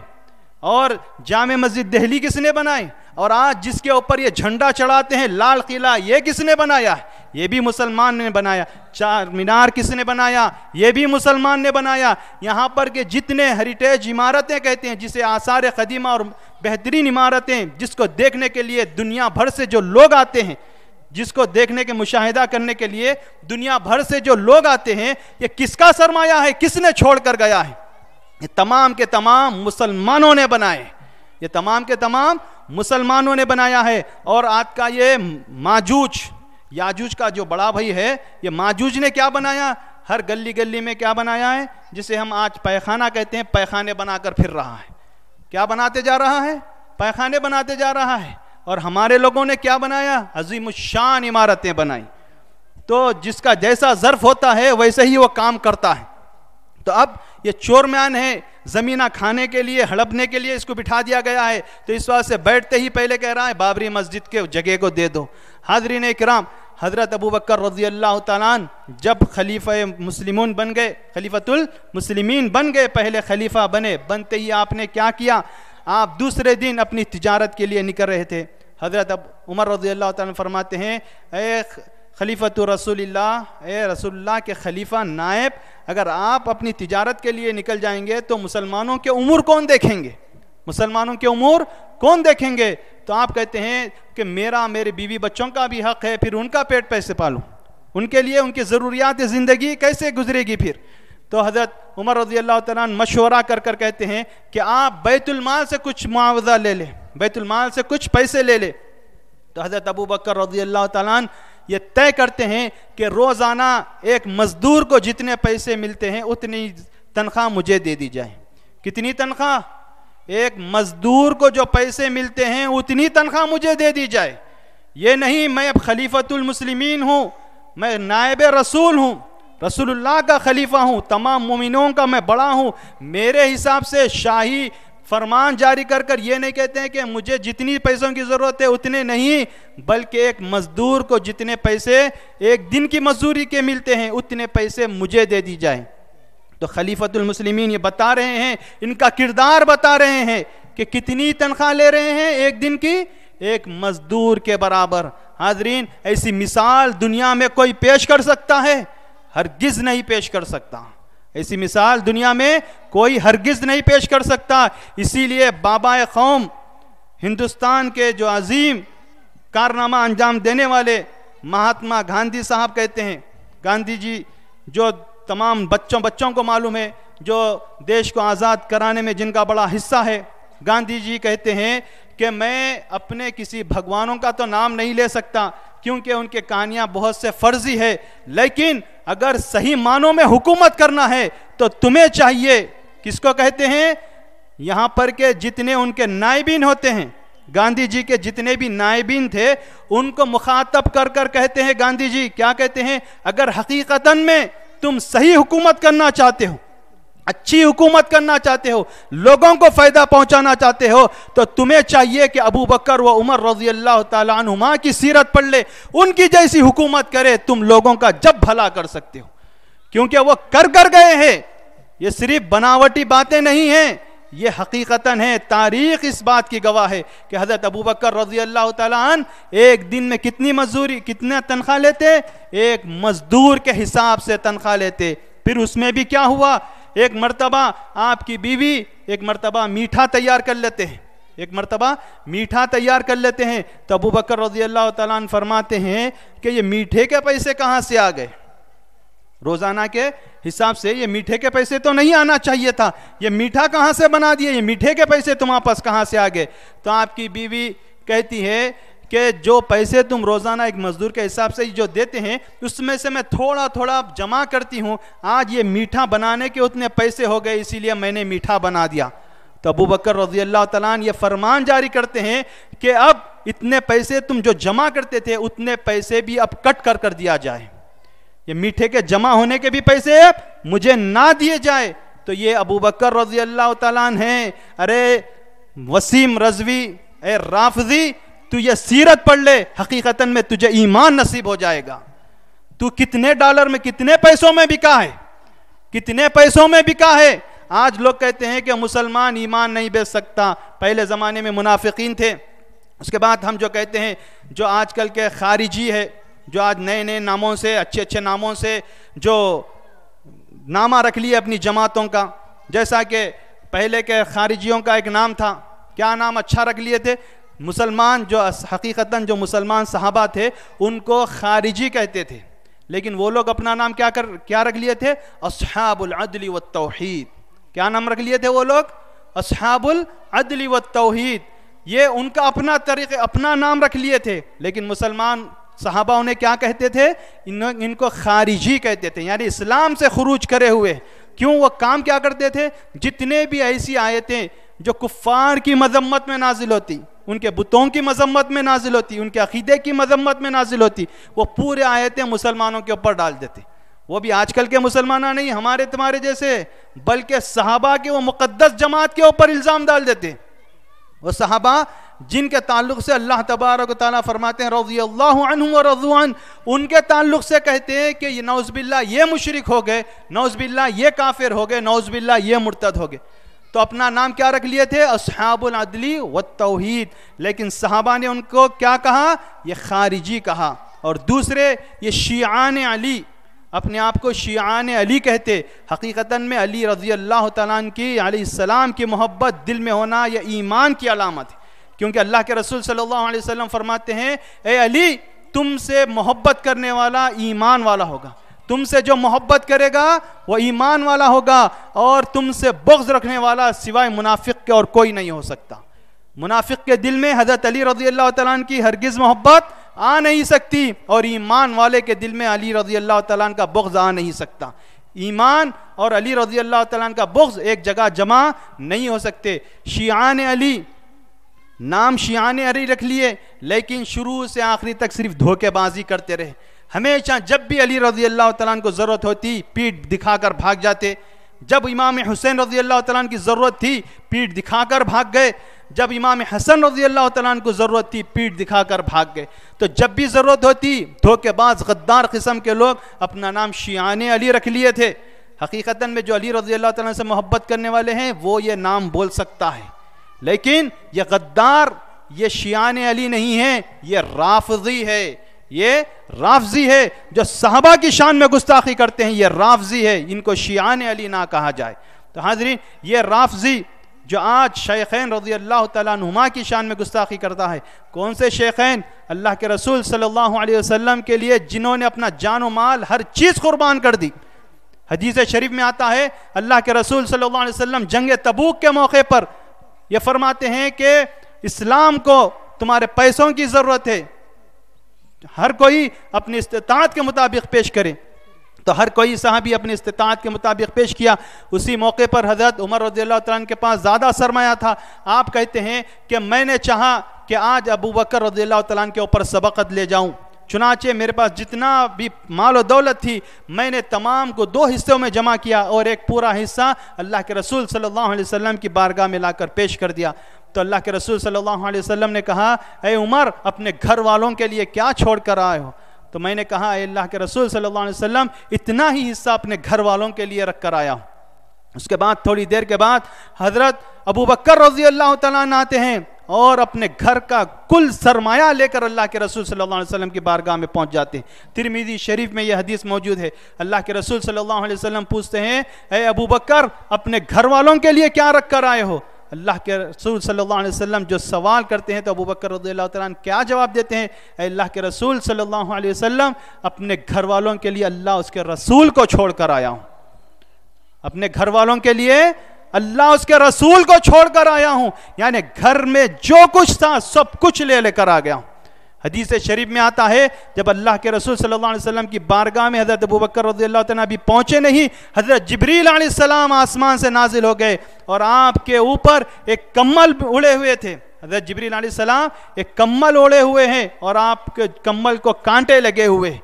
Speaker 2: اور جامع مسجد دہلی کس نے بنائی؟ اور آج جس کے اوپر یہ جھنڈا چڑھاتے ہیں لال قلعہ، یہ کس نے بنایا؟ یہ بھی مسلمان نے بنایا. چار مینار کس نے بنایا؟ یہ بھی مسلمان نے بنایا. یہاں پر کے جتنے ہیریٹیج عمارتیں کہتے ہیں، جسے آثار قدیمہ اور بہترین عمارتیں، جس کو دیکھنے کے لیے دنیا بھر سے جو لوگ آتے ہیں، جس کو دیکھنے کے مشاہدہ کرنے کے لیے دنیا بھر سے جو لوگ آتے ہیں، یہ کس کا سرمایہ ہے؟ کس نے چھوڑ کر گیا ہے؟ یہ تمام کے تمام مسلمانوں نے بنائے. یہ تمام کے تمام مسلمانوں نے بنایا ہے. اور آج کا یہ ماجوج یاجوج کا جو بڑا بھائی ہے، یہ ماجوج نے کیا بنایا؟ ہر گلی گلی میں کیا بنایا ہے؟ جسے ہم آج پیخانہ کہتے ہیں، پیخانے بنا کر پھر رہا ہے. کیا بناتے جا رہا ہے؟ پیخانے بناتے جا رہا ہے. اور ہمارے لوگوں نے کیا بنایا؟ عظیم الشان عمارتیں بنائی. تو جس کا جیسا ظرف ہوتا ہے ویسے ہی وہ کام کرتا ہے. تو اب یہ چورمیان ہے، زمینہ کھانے کے لیے، ہڑپنے کے لیے اس کو بٹھا دیا گیا ہے. تو اس واسطے بیٹھتے ہی پہلے کہہ رہا ہے بابری مسجد کے جگہ کو دے دو. حاضرین اکرام، حضرت ابو بکر رضی اللہ تعالیٰ عنہ جب خلیفہ مسلمون بن گئے، خلیفۃ المسلمین بن گئے، پہلے خلیفہ بنے، بنتے ہی آپ نے کیا کیا؟ آپ دوسرے دن اپنی تجارت کے لیے نکل رہے تھے. حضرت عمر رضی اللہ تعالیٰ عنہ فرماتے ہیں، اے خلیفۃ رسول اللہ، اے رسول اللہ کے خلیفہ نائب، اگر آپ اپنی تجارت کے لیے نکل جائیں گے تو مسلمانوں کے امور کون دیکھیں گے؟ مسلمانوں کے امور کون دیکھیں گے؟ تو آپ کہتے ہیں کہ میرے بیوی بچوں کا بھی حق ہے، پھر ان کا پیٹ پیسے پالوں، ان کے لیے ان کی ضروریات زندگی کیسے گزرے گی پھر؟ تو حضرت عمر رضی اللہ تعالیٰ عنہ مشورہ کر کر کہتے ہیں کہ آپ بیت المال سے کچھ معاوضہ لے لیں، بیت المال سے کچھ پیسے لے لے. تو حضرت ابو بکر رضی اللہ تعالیٰ عنہ یہ طے کرتے ہیں کہ روزانہ ایک مزدور کو جتنے پیسے ملتے ہیں اتنی تنخواہ مجھے دے دی جائے. کتنی تنخواہ؟ ایک مزدور کو جو پیسے ملتے ہیں اتنی تنخواہ مجھے دے دی جائے. یہ نہیں میں اب خلیفۃ المسلمین ہوں، میں نائب رسول ہوں، رسول اللہ کا خلیفہ ہوں، تمام مومنوں کا میں بڑا ہوں، میرے حساب سے شاہی فرمان جاری کر کر یہ نہیں کہتے ہیں کہ مجھے جتنی پیسوں کی ضرورت ہے اتنے نہیں، بلکہ ایک مزدور کو جتنے پیسے ایک دن کی مزدوری کے ملتے ہیں اتنے پیسے مجھے دے دی جائیں. تو خلیفۃ المسلمین یہ بتا رہے ہیں، ان کا کردار بتا رہے ہیں کہ کتنی تنخواہ لے رہے ہیں ایک دن کی؟ ایک مزدور کے برابر. حاضرین، ایسی مثال دنیا میں کوئی پیش کر سکتا ہے؟ ہرگز نہیں پیش کر سکتا. ایسی مثال دنیا میں کوئی ہرگز نہیں پیش کر سکتا. اسی لیے بابا قوم ہندوستان کے جو عظیم کارنامہ انجام دینے والے مہاتما گاندھی صاحب کہتے ہیں, گاندھی جی جو تمام بچوں کو معلوم ہے, جو دیش کو آزاد کرانے میں جن کا بڑا حصہ ہے, گاندھی جی کہتے ہیں کہ میں اپنے کسی بھگوانوں کا تو نام نہیں لے سکتا کیونکہ ان کے کہانیاں بہت سے فرضی ہے, لیکن اگر صحیح معنوں میں حکومت کرنا ہے تو تمہیں چاہیے, کس کو کہتے ہیں, یہاں پر کے جتنے ان کے نائبین ہوتے ہیں, گاندھی جی کے جتنے بھی نائبین تھے ان کو مخاطب کر کر کہتے ہیں گاندھی جی کیا کہتے ہیں, اگر حقیقتاً میں تم صحیح حکومت کرنا چاہتے ہو, اچھی حکومت کرنا چاہتے ہو, لوگوں کو فائدہ پہنچانا چاہتے ہو, تو تمہیں چاہیے کہ ابو بکر و عمر رضی اللہ تعالیٰ عنہما کی سیرت پڑھ لے, ان کی جیسی حکومت کرے, تم لوگوں کا جب بھلا کر سکتے ہو, کیونکہ وہ کر گئے ہیں. یہ صرف بناوٹی باتیں نہیں ہیں, یہ حقیقتاً ہے. تاریخ اس بات کی گواہ ہے کہ حضرت ابو بکر رضی اللہ تعالیٰ عنہ ایک دن میں کتنی مزدوری, کتنا تنخواہ لیتے, ایک مزدور کے حساب سے تنخواہ لیتے. پھر اس میں بھی کیا ہوا, ایک مرتبہ آپ کی بیوی ایک مرتبہ میٹھا تیار کر لیتے ہیں, تو ابو بکر رضی اللہ تعالیٰ عنہ فرماتے ہیں کہ یہ میٹھے کے پیسے کہاں سے آ گئے, روزانہ کے حساب سے یہ میٹھے کے پیسے تو نہیں آنا چاہیے تھا, یہ میٹھا کہاں سے بنا دیے, یہ میٹھے کے پیسے تمہارے پاس کہاں سے آ گئے. تو آپ کی بیوی کہتی ہے کہ جو پیسے تم روزانہ ایک مزدور کے حساب سے جو دیتے ہیں اس میں سے میں تھوڑا تھوڑا جمع کرتی ہوں, آج یہ میٹھا بنانے کے اتنے پیسے ہو گئے اسی لیے میں نے میٹھا بنا دیا. تو ابو بکر رضی اللہ تعالیٰ عنہ یہ فرمان جاری کرتے ہیں کہ اب اتنے پیسے تم جو جمع کرتے تھے اتنے پیسے بھی اب کٹ کر دیا جائے, یہ میٹھے کے جمع ہونے کے بھی پیسے مجھے نہ دیے جائے. تو یہ ابو بکر رضی اللہ تعالیٰ عنہ ہیں. ارے وسیم رضوی, اے رافضی, تو یہ سیرت پڑھ لے, حقیقتاً میں تجھے ایمان نصیب ہو جائے گا. تو کتنے ڈالر میں, کتنے پیسوں میں بکا ہے, آج لوگ کہتے ہیں کہ مسلمان ایمان نہیں بیچ سکتا. پہلے زمانے میں منافقین تھے, اس کے بعد ہم جو کہتے ہیں جو آج کل کے خارجی ہے, جو آج نئے ناموں سے, اچھے ناموں سے جو نامہ رکھ لیے اپنی جماعتوں کا, جیسا کہ پہلے کے خارجیوں کا ایک نام تھا, کیا نام اچھا رکھ لیے تھے, مسلمان جو حقیقتاً جو مسلمان صحابہ تھے ان کو خارجی کہتے تھے, لیکن وہ لوگ اپنا نام کیا رکھ لیے تھے, اصحاب العدل والتوحید. کیا نام رکھ لیے تھے وہ لوگ, اصحاب العدل والتوحید. یہ ان کا اپنا طریقہ, اپنا نام رکھ لیے تھے, لیکن مسلمان صحابہ انہیں کیا کہتے تھے, ان کو خارجی کہتے تھے, یعنی اسلام سے خروج کرے ہوئے. کیوں, وہ کام کیا کرتے تھے, جتنے بھی ایسی آیتیں جو کفار کی مذمت میں نازل ہوتی, ان کے بتوں کی مذمت میں نازل ہوتی, ان کے عقیدے کی مذمت میں نازل ہوتی, وہ پورے آیتیں مسلمانوں کے اوپر ڈال دیتے. وہ بھی آج کل کے مسلمان نہیں, ہمارے تمہارے جیسے, بلکہ صحابہ کے وہ مقدس جماعت کے اوپر الزام ڈال دیتے. وہ صحابہ جن کے تعلق سے اللہ تبارک و تعالیٰ فرماتے ہیں رضی اللہ عنہم و رضوا عنہ, ان کے تعلق سے کہتے ہیں کہ یہ نعوذ باللہ یہ مشرک ہو گئے, نعوذ باللہ یہ کافر ہو گئے, نعوذ باللہ یہ مرتد ہو گئے. تو اپنا نام کیا رکھ لیے تھے, اصحاب العدل والتوحید. لیکن صحابہ نے ان کو کیا کہا, یہ خارجی کہا. اور دوسرے یہ شیعان علی, اپنے آپ کو شیعان علی کہتے. حقیقتاً میں علی رضی اللہ تعالیٰ عنہ کی علیہ السلام کی محبت دل میں ہونا یہ ایمان کی علامت ہے, کیونکہ اللہ کے رسول صلی اللہ علیہ وسلم فرماتے ہیں اے علی, تم سے محبت کرنے والا ایمان والا ہوگا, تم سے جو محبت کرے گا وہ ایمان والا ہوگا, اور تم سے بغض رکھنے والا سوائے منافق کے اور کوئی نہیں ہو سکتا. منافق کے دل میں حضرت علی رضی اللہ تعالیٰ عنہ کی ہرگز محبت آ نہیں سکتی, اور ایمان والے کے دل میں علی رضی اللہ تعالیٰ عنہ کا بغض آ نہیں سکتا. ایمان اور علی رضی اللہ تعالیٰ عنہ کا بغض ایک جگہ جمع نہیں ہو سکتے. شیعان علی, نام شیعان علی رکھ لیے, لیکن شروع سے آخری تک صرف دھوکے بازی کرتے رہے. ہمیشہ جب بھی علی رضی اللہ تعالیٰ عنہ کو ضرورت ہوتی پیٹھ دکھا کر بھاگ جاتے. جب امام حسین رضی اللہ تعالیٰ عنہ کی ضرورت تھی پیٹھ دکھا کر بھاگ گئے. جب امام حسن رضی اللہ تعالیٰ عنہ کو ضرورت تھی پیٹھ دکھا کر بھاگ گئے. تو جب بھی ضرورت ہوتی دھوکے باز غدار قسم کے لوگ اپنا نام شیعان علی رکھ لیے تھے. حقیقتاً میں جو علی رضی اللہ تعالیٰ عنہ سے محبت کرنے والے ہیں وہ یہ نام بول سکتا ہے, لیکن یہ غدار یہ شیعان علی نہیں ہے, یہ رافضی ہے.
Speaker 3: یہ رافضی ہے، جو صحابہ کی شان میں گستاخی کرتے ہیں، یہ رافضی ہے، ان کو شیعان علی نہ کہا جائے۔ تو حاضرین، یہ رافضی جو آج شیخین رضی اللہ تعالیٰ عنہما کی شان میں گستاخی کرتا ہے، کون سے شیخین؟ اللہ کے رسول صلی اللہ علیہ وسلم کے لیے جنہوں نے اپنا جان و مال ہر چیز قربان کر دی۔ حدیث شریف میں آتا ہے اللہ کے رسول صلی اللہ علیہ وسلم جنگ تبوک کے موقع پر یہ فرماتے ہیں کہ اسلام کو تمہارے پیسوں کی ضرورت ہے، ہر کوئی اپنی استطاعت کے مطابق پیش کرے۔ تو ہر کوئی صحابی اپنی استطاعت کے مطابق پیش کیا۔ اسی موقع پر حضرت عمر رضی اللہ تعالیٰ عنہ کے پاس زیادہ سرمایہ تھا۔ آپ کہتے ہیں کہ میں نے چاہا کہ آج ابو بکر رضی اللہ تعالیٰ عنہ کے اوپر سبقت لے جاؤں، چنانچہ میرے پاس جتنا بھی مال و دولت تھی میں نے تمام کو 2 حصوں میں جمع کیا اور ایک پورا حصہ اللہ کے رسول صلی اللہ علیہ وسلم کی بارگاہ میں لا کر پیش کر دیا۔ تو اللہ کے رسول صلی اللہ علیہ وسلم نے کہا اے عمر اپنے گھر والوں کے لیے کیا چھوڑ کر آئے ہو؟ تو میں نے کہا اے اللہ کے رسول صلی اللہ علیہ وسلم اتنا ہی حصہ اپنے گھر والوں کے لیے رکھ کر آیا ہوں۔ اس کے بعد تھوڑی دیر کے بعد حضرت ابو بکر رضی اللہ تعالیٰ عنہ آتے ہیں اور اپنے گھر کا کل سرمایہ لے کر اللہ کے رسول صلی اللہ علیہ وسلم کی بارگاہ میں پہنچ جاتے ہیں۔ ترمذی شریف میں یہ حدیث موجود ہے۔ اللہ کے رسول صلی اللہ علیہ وسلم پوچھتے ہیں اے ابو بکر اپنے گھر والوں کے لیے کیا رکھ کر آئے ہو؟ اللہ کے رسول صلی اللہ علیہ وسلم جو سوال کرتے ہیں تو ابو بکر رضی اللہ تعالیٰ عنہ کیا جواب دیتے ہیں؟ اے اللہ کے رسول صلی اللہ علیہ وسلم اپنے گھر والوں کے لیے اللہ اس کے رسول کو چھوڑ کر آیا ہوں، اپنے گھر والوں کے لیے اللہ اس کے رسول کو چھوڑ کر آیا ہوں، یعنی گھر میں جو کچھ تھا سب کچھ لے کر آ گیا ہوں۔ حدیث شریف میں آتا ہے جب اللہ کے رسول صلی اللہ علیہ وسلم کی بارگاہ میں حضرت ابو بکر رضی اللہ تعالیٰ ابھی پہنچے نہیں، حضرت جبریل علیہ السلام آسمان سے نازل ہو گئے اور آپ کے اوپر ایک کمل اڑے ہوئے تھے۔ حضرت جبریل علیہ السلام ایک کمل اڑے ہوئے ہیں اور آپ کے کمل کو کانٹے لگے ہوئے۔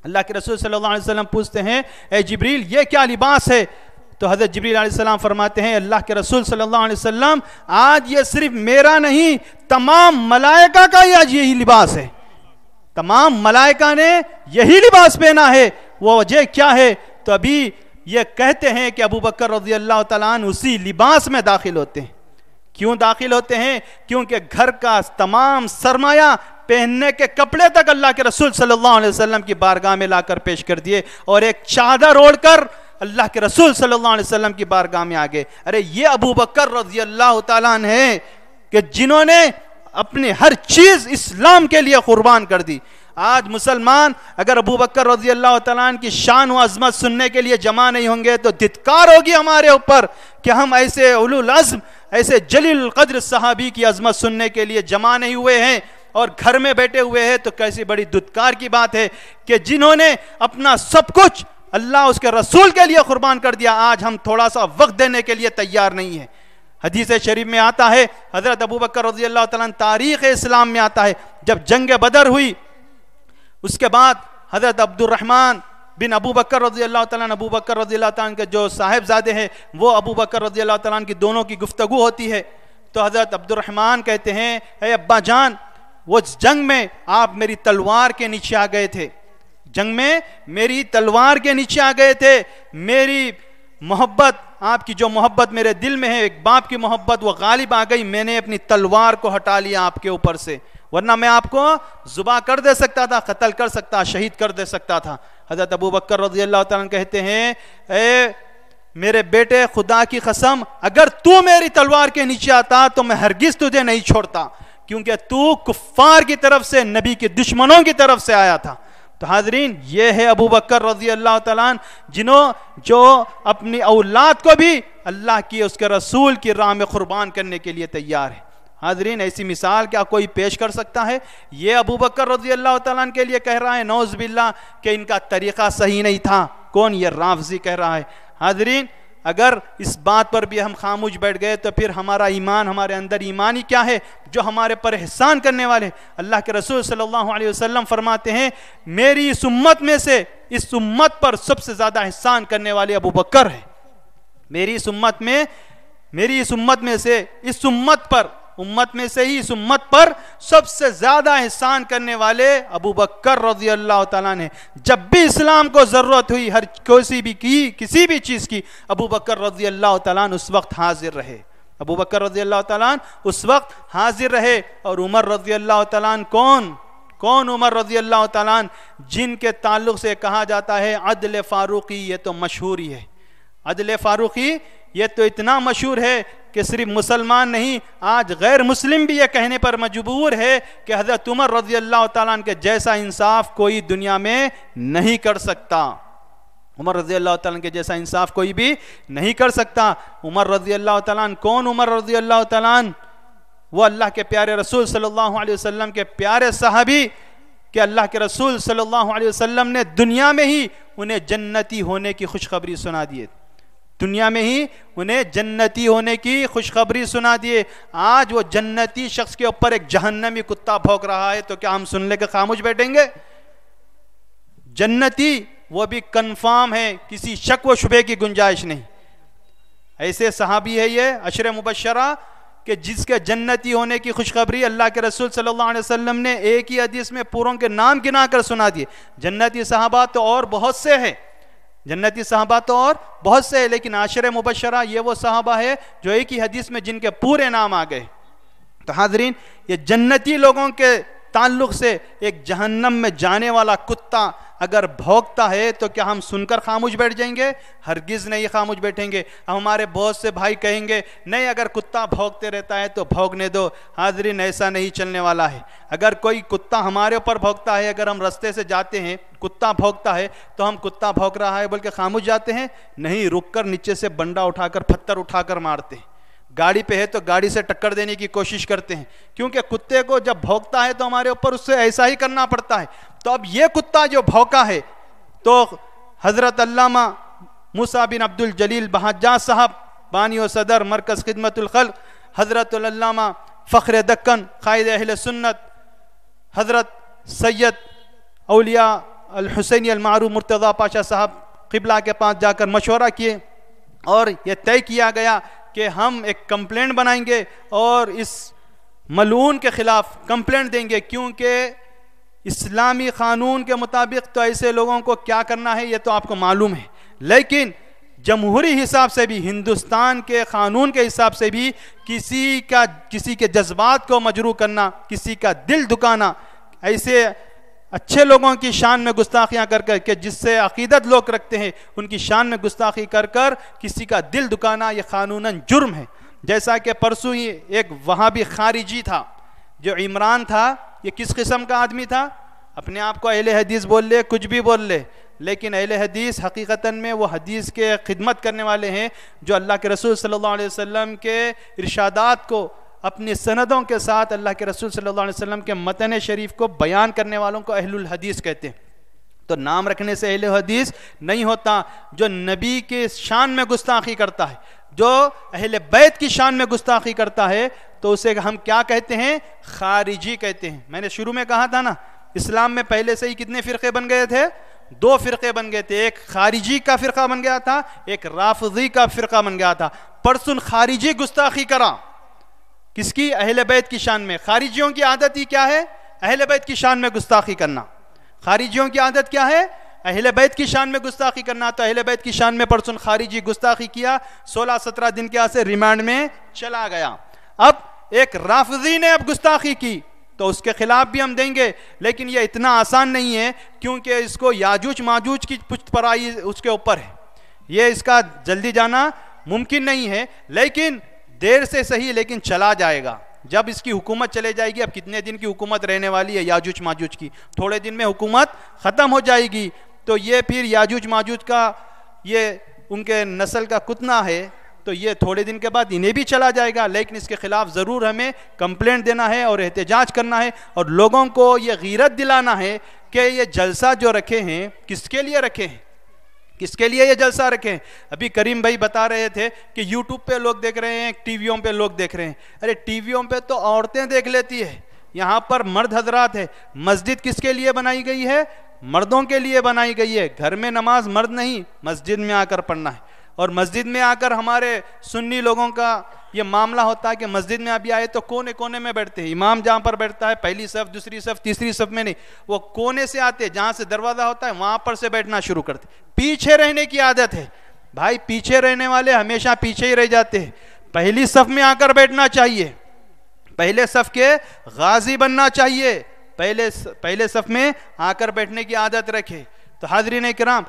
Speaker 3: اللہ کے رسول صلی اللہ علیہ وسلم پوچھتے ہیں اے جبریل یہ کیا لباس ہے؟ تو حضرت جبریل علیہ السلام فرماتے ہیں اللہ کے رسول صلی اللہ علیہ وسلم آج یہ صرف میرا نہیں تمام ملائکہ کا ہی آج یہی لباس ہے، تمام ملائکہ نے یہی لباس پہنا ہے۔ وہ وجہ کیا ہے؟ تو ابھی یہ کہتے ہیں کہ ابو بکر رضی اللہ تعالیٰ عنہ اسی لباس میں داخل ہوتے ہیں۔ کیوں داخل ہوتے ہیں؟ کیونکہ گھر کا تمام سرمایہ پہننے کے کپڑے تک اللہ کے رسول صلی اللہ علیہ وسلم کی بارگاہ میں لا کر پیش کر دیے اور ایک چادر اوڑھ کر اللہ کے رسول صلی اللہ علیہ وسلم کی بارگاہ میں آگے۔ ارے یہ ابو بکر رضی اللہ تعالیٰ عنہ ہیں کہ جنہوں نے اپنی ہر چیز اسلام کے لیے قربان کر دی۔ آج مسلمان اگر ابو بکر رضی اللہ تعالیٰ عنہ کی شان و عظمت سننے کے لیے جمع نہیں ہوں گے تو دھتکار ہوگی ہمارے اوپر کہ ہم ایسے اولو العزم ایسے جلیل القدر صحابی کی عظمت سننے کے لیے جمع نہیں ہوئے ہیں اور گھر میں بیٹھے ہوئے ہیں۔ تو کیسی بڑی دھتکار کی بات ہے کہ جنہوں نے اپنا سب کچھ اللہ اس کے رسول کے لیے قربان کر دیا، آج ہم تھوڑا سا وقت دینے کے لیے تیار نہیں ہیں۔ حدیث شریف میں آتا ہے حضرت ابو بکر رضی اللہ تعالیٰ عنہ تاریخ اسلام میں آتا ہے جب جنگ بدر ہوئی اس کے بعد حضرت عبد الرحمن بن ابو بکر رضی اللہ تعالیٰ عنہ، ابو بکر رضی اللہ تعالیٰ عنہ کے جو صاحبزادے ہیں وہ ابو بکر رضی اللہ تعالیٰ عنہ کی دونوں کی گفتگو ہوتی ہے۔ تو حضرت عبد الرحمن کہتے ہیں اے ابا جان وہ جنگ میں آپ میری تلوار کے نیچے آ گئے تھے، جنگ میں میری تلوار کے نیچے آ گئے تھے، میری محبت آپ کی جو محبت میرے دل میں ہے ایک باپ کی محبت وہ غالب آ گئی، میں نے اپنی تلوار کو ہٹا لیا آپ کے اوپر سے، ورنہ میں آپ کو ذبح کر دے سکتا تھا، قتل کر سکتا، شہید کر دے سکتا تھا۔ حضرت ابو بکر رضی اللہ تعالیٰ عنہ کہتے ہیں اے میرے بیٹے خدا کی قسم اگر تو میری تلوار کے نیچے آتا تو میں ہرگز تجھے نہیں چھوڑتا، کیونکہ تو کفار کی طرف سے نبی کے دشمنوں کی طرف سے آیا تھا۔ تو حاضرین یہ ہے ابو بکر رضی اللہ تعالیٰ عنہ جو اپنی اولاد کو بھی اللہ کی اس کے رسول کی راہ میں قربان کرنے کے لیے تیار ہے۔ حاضرین ایسی مثال کیا کوئی پیش کر سکتا ہے؟ یہ ابو بکر رضی اللہ تعالیٰ عنہ کے لیے کہہ رہا ہے نعوذ باللہ کہ ان کا طریقہ صحیح نہیں تھا۔ کون؟ یہ رافضی کہہ رہا ہے۔ حاضرین اگر اس بات پر بھی ہم خاموش بیٹھ گئے تو پھر ہمارا ایمان، ہمارے اندر ایمان ہی کیا ہے جو ہمارے پر احسان کرنے والے؟ اللہ کے رسول صلی اللہ علیہ وسلم فرماتے ہیں میری اس امت میں سے اس امت پر سب سے زیادہ احسان کرنے والے ابو بکر ہیں۔ میری اس امت میں سے اس امت پر سب سے زیادہ احسان کرنے والے ابو بکر رضی اللہ تعالیٰ نے۔ جب بھی اسلام کو ضرورت ہوئی ہر کسی بھی چیز کی ابو بکر رضی اللہ تعالیٰ اس وقت حاضر رہے، ابو بکر رضی اللہ تعالیٰ اس وقت حاضر رہے۔ اور عمر رضی اللہ تعالیٰ کون عمر رضی اللہ تعالیٰ عنہ جن کے تعلق سے کہا جاتا ہے عدل فاروقی؟ یہ تو مشہور ہی ہے، عدل فاروقی یہ تو اتنا مشہور ہے کہ صرف مسلمان نہیں، آج غیر مسلم بھی یہ کہنے پر مجبور ہے کہ حضرت عمر رضی اللہ تعالیٰ عنہ کے جیسا انصاف کوئی دنیا میں نہیں کر سکتا، عمر رضی اللہ تعالیٰ عنہ کے جیسا انصاف کوئی بھی نہیں کر سکتا۔ عمر رضی اللہ تعالیٰ عنہ کون؟ عمر رضی اللہ تعالیٰ عنہ وہ اللہ کے پیارے رسول صلی اللہ علیہ وسلم کے پیارے صحابی کہ اللہ کے رسول صلی اللہ علیہ وسلم نے دنیا میں ہی انہیں جنتی ہونے کی خوشخبری سنا دیے، دنیا میں ہی انہیں جنتی ہونے کی خوشخبری سنا دیے۔ آج وہ جنتی شخص کے اوپر ایک جہنمی کتا بھونک رہا ہے تو کیا ہم سن لے کے خاموش بیٹھیں گے؟ جنتی وہ بھی کنفرم ہے، کسی شک و شبے کی گنجائش نہیں۔ ایسے صحابی ہے یہ عشر مبشرہ کہ جس کے جنتی ہونے کی خوشخبری اللہ کے رسول صلی اللہ علیہ وسلم نے ایک ہی حدیث میں پوروں کے نام گنا کر سنا دیے۔ جنتی صحابہ تو اور بہت سے ہیں، جنتی صحابہ تو اور بہت سے ہیں، لیکن عشر مبشرہ یہ وہ صحابہ ہے جو ایک ہی حدیث میں جن کے پورے نام آ گئے۔ تو حاضرین، یہ جنتی لوگوں کے تعلق سے ایک جہنم میں جانے والا کتا اگر بھونکتا ہے تو کیا ہم سن کر خاموش بیٹھ جائیں گے؟ ہرگز نہیں خاموش بیٹھیں گے۔ ہمارے بہت سے بھائی کہیں گے نہیں اگر کتا بھونکتے رہتا ہے تو بھونکنے دو۔ حاضرین، ایسا نہیں چلنے والا ہے۔ اگر کوئی کتا ہمارے اوپر بھونکتا ہے، اگر ہم رستے سے جاتے ہیں کتا بھونکتا ہے تو ہم کتا بھونک رہا ہے بول کے خاموش جاتے ہیں؟ نہیں، رک کر نیچے سے بنڈا اٹھا کر پتھر اٹھا کر مارتے ہیں۔ گاڑی پہ ہے تو گاڑی سے ٹکر دینے کی کوشش کرتے ہیں، کیونکہ کتے کو جب بھونکتا ہے تو ہمارے اوپر اس سے ایسا ہی کرنا پڑتا ہے۔ تو اب یہ کتا جو بھونکا ہے تو حضرت علامہ موسیٰ بن عبد الجلیل بہجاج صاحب بانی و صدر مرکز خدمت الخلق، حضرت علامہ فخر دکن قائد اہل سنت، حضرت سید اولیاء الحسینی المعروف مرتضی پاشا صاحب قبلہ کے پاس جا کر مشورہ کیے اور یہ طے کیا گیا کہ ہم ایک کمپلینٹ بنائیں گے اور اس ملعون کے خلاف کمپلینٹ دیں گے، کیونکہ اسلامی قانون کے مطابق تو ایسے لوگوں کو کیا کرنا ہے یہ تو آپ کو معلوم ہے، لیکن جمہوری حساب سے بھی، ہندوستان کے قانون کے حساب سے بھی کسی کے جذبات کو مجروح کرنا، کسی کا دل دکانا، ایسے اچھے لوگوں کی شان میں گستاخیاں کر کر کہ جس سے عقیدت لوگ رکھتے ہیں ان کی شان میں گستاخی کر کر کسی کا دل دکانا یہ قانوناً جرم ہے۔ جیسا کہ پرسوں ہی ایک وہابی خارجی تھا جو عمران تھا، یہ کس قسم کا آدمی تھا؟ اپنے آپ کو اہل حدیث بول لے، کچھ بھی بول لے، لیکن اہل حدیث حقیقتاً میں وہ حدیث کے خدمت کرنے والے ہیں جو اللہ کے رسول صلی اللہ علیہ وسلم کے ارشادات کو اپنی سندوں کے ساتھ اللہ کے رسول صلی اللہ علیہ وسلم کے متن شریف کو بیان کرنے والوں کو اہل الحدیث کہتے ہیں۔ تو نام رکھنے سے اہل حدیث نہیں ہوتا۔ جو نبی کے شان میں گستاخی کرتا ہے، جو اہل بیت کی شان میں گستاخی کرتا ہے، تو اسے ہم کیا کہتے ہیں؟ خارجی کہتے ہیں۔ میں نے شروع میں کہا تھا نا، اسلام میں پہلے سے ہی کتنے فرقے بن گئے تھے؟ 2 فرقے بن گئے تھے، ایک خارجی کا فرقہ بن گیا تھا، ایک رافضی کا فرقہ بن گیا تھا۔ پرسن خارجی گستاخی کرا، کس کی؟ اہل بیت کی شان میں۔ خارجیوں کی عادت ہی کیا ہے؟ اہل بیت کی شان میں گستاخی کرنا۔ خارجیوں کی عادت کیا ہے؟ اہل بیت کی شان میں گستاخی کرنا۔ تو اہل بیت کی شان میں پرسن خارجی گستاخی کیا، 16-17 دن کے آسے ریمانڈ میں چلا گیا۔ اب ایک رافضی نے اب گستاخی کی تو اس کے خلاف بھی ہم دیں گے، لیکن یہ اتنا آسان نہیں ہے، کیونکہ اس کو یاجوج ماجوج کی پشت پرائی اس کے اوپر ہے، یہ اس کا جلدی جانا ممکن نہیں ہے، لیکن دیر سے صحیح لیکن چلا جائے گا۔ جب اس کی حکومت چلے جائے گی، اب کتنے دن کی حکومت رہنے والی ہے یاجوج ماجوج کی؟ تھوڑے دن میں حکومت ختم ہو جائے گی، تو یہ پھر یاجوج ماجوج کا یہ ان کے نسل کا کتنا ہے، تو یہ تھوڑے دن کے بعد انہیں بھی چلا جائے گا، لیکن اس کے خلاف ضرور ہمیں کمپلینٹ دینا ہے اور احتجاج کرنا ہے، اور لوگوں کو یہ غیرت دلانا ہے کہ یہ جلسہ جو رکھے ہیں کس کے لیے رکھے ہیں، کس کے لیے یہ جلسہ رکھیں۔ ابھی کریم بھائی بتا رہے تھے کہ یوٹیوب پہ لوگ دیکھ رہے ہیں، ٹی ویوں پہ لوگ دیکھ رہے ہیں۔ ارے ٹی ویوں پہ تو عورتیں دیکھ لیتی ہے، یہاں پر مرد حضرات ہے۔ مسجد کس کے لیے بنائی گئی ہے؟ مردوں کے لیے بنائی گئی ہے۔ گھر میں نماز مرد نہیں، مسجد میں آ کر پڑھنا ہے، اور مسجد میں آ کر ہمارے سنی لوگوں کا یہ معاملہ ہوتا ہے کہ مسجد میں ابھی آئے تو کونے کونے میں بیٹھتے ہیں، امام جہاں پر بیٹھتا ہے پہلی صف، دوسری صف، تیسری صف میں نہیں، وہ کونے سے آتے، جہاں سے دروازہ ہوتا ہے وہاں پر سے بیٹھنا شروع کرتے۔ پیچھے رہنے کی عادت ہے بھائی، پیچھے رہنے والے ہمیشہ پیچھے ہی رہ جاتے ہیں۔ پہلی صف میں آ کر بیٹھنا چاہیے، پہلے صف کے غازی بننا چاہیے، پہلے صف میں آ کر بیٹھنے کی عادت رکھے۔ تو حاضرین کرام،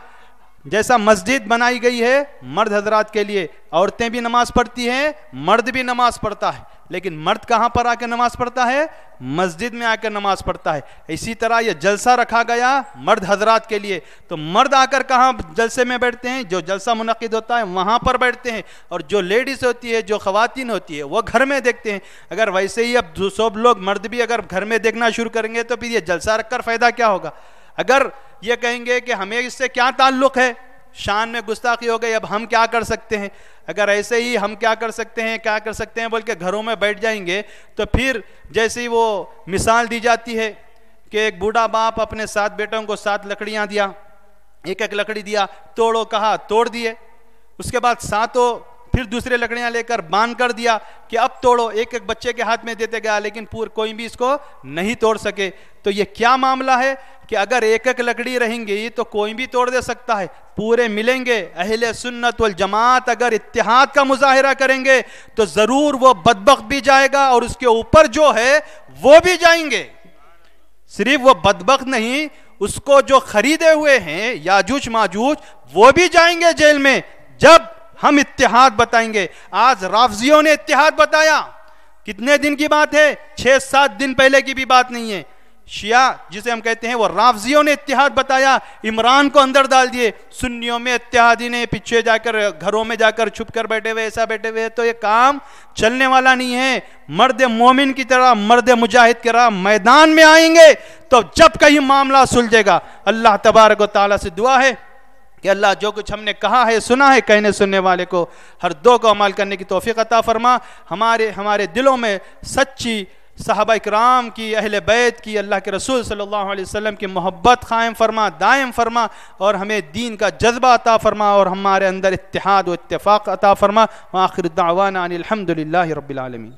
Speaker 3: جیسا مسجد بنائی گئی ہے مرد حضرات کے لیے، عورتیں بھی نماز پڑھتی ہیں، مرد بھی نماز پڑھتا ہے، لیکن مرد کہاں پر آ کے نماز پڑھتا ہے؟ مسجد میں آ کر نماز پڑھتا ہے۔ اسی طرح یہ جلسہ رکھا گیا مرد حضرات کے لیے، تو مرد آ کر کہاں جلسے میں بیٹھتے ہیں؟ جو جلسہ منعقد ہوتا ہے وہاں پر بیٹھتے ہیں، اور جو لیڈیز ہوتی ہے، جو خواتین ہوتی ہے، وہ گھر میں دیکھتے ہیں۔ اگر ویسے ہی اب سب لوگ مرد بھی اگر گھر میں دیکھنا شروع کریں گے تو پھر یہ جلسہ رکھ کر فائدہ کیا ہوگا؟ اگر یہ کہیں گے کہ ہمیں اس سے کیا تعلق ہے، شان میں گستاخی ہو گئی، اب ہم کیا کر سکتے ہیں؟ اگر ایسے ہی ہم کیا کر سکتے ہیں بول کے گھروں میں بیٹھ جائیں گے، تو پھر جیسے ہی وہ مثال دی جاتی ہے کہ ایک بوڑھا باپ اپنے 7 بیٹوں کو 7 لکڑیاں دیا، ایک لکڑی دیا، توڑو کہا، توڑ دیے، اس کے بعد 7 پھر دوسرے لکڑیاں لے کر باندھ کر دیا کہ اب توڑو، ایک بچے کے ہاتھ میں دیتے گیا، لیکن کوئی بھی اس کو نہیں توڑ سکے۔ تو یہ کیا معاملہ ہے کہ اگر ایک لکڑی رہیں گی تو کوئی بھی توڑ دے سکتا ہے، پورے ملیں گے، اہل سنت والجماعت اگر اتحاد کا مظاہرہ کریں گے تو ضرور وہ بدبخت بھی جائے گا اور اس کے اوپر جو ہے وہ بھی جائیں گے۔ صرف وہ بدبخت نہیں، اس کو جو خریدے ہوئے ہیں یاجوج ماجوج وہ بھی جائیں گے جیل میں، جب ہم اتحاد بتائیں گے۔ آج رافضیوں نے اتحاد بتایا، کتنے دن کی بات ہے؟ 6-7 دن پہلے کی بھی بات نہیں ہے۔ شیعہ جسے ہم کہتے ہیں، وہ رافضیوں نے اتحاد بتایا، عمران کو اندر ڈال دیے۔ سنیوں میں اتحادی نے پیچھے جا کر گھروں میں جا کر چھپ کر بیٹھے ہوئے، ایسا بیٹھے ہوئے، تو یہ کام چلنے والا نہیں ہے۔ مرد مومن کی طرح، مرد مجاہد کی طرح میدان میں آئیں گے تو جب کہیں معاملہ سلجھے گا۔ اللہ تبارک و تعالیٰ سے دعا ہے کہ اللہ جو کچھ ہم نے کہا ہے، سنا ہے، کہنے سننے والے کو ہر دو کو عمل کرنے کی توفیق عطا فرما۔ ہمارے دلوں میں سچی صحابہ اکرام کی، اہل بیت کی، اللہ کے رسول صلی اللہ علیہ وسلم کی محبت قائم فرما، دائم فرما، اور ہمیں دین کا جذبہ عطا فرما، اور ہمارے اندر اتحاد و اتفاق عطا فرما۔ وآخر دعوانا ان الحمد للہ رب العالمین۔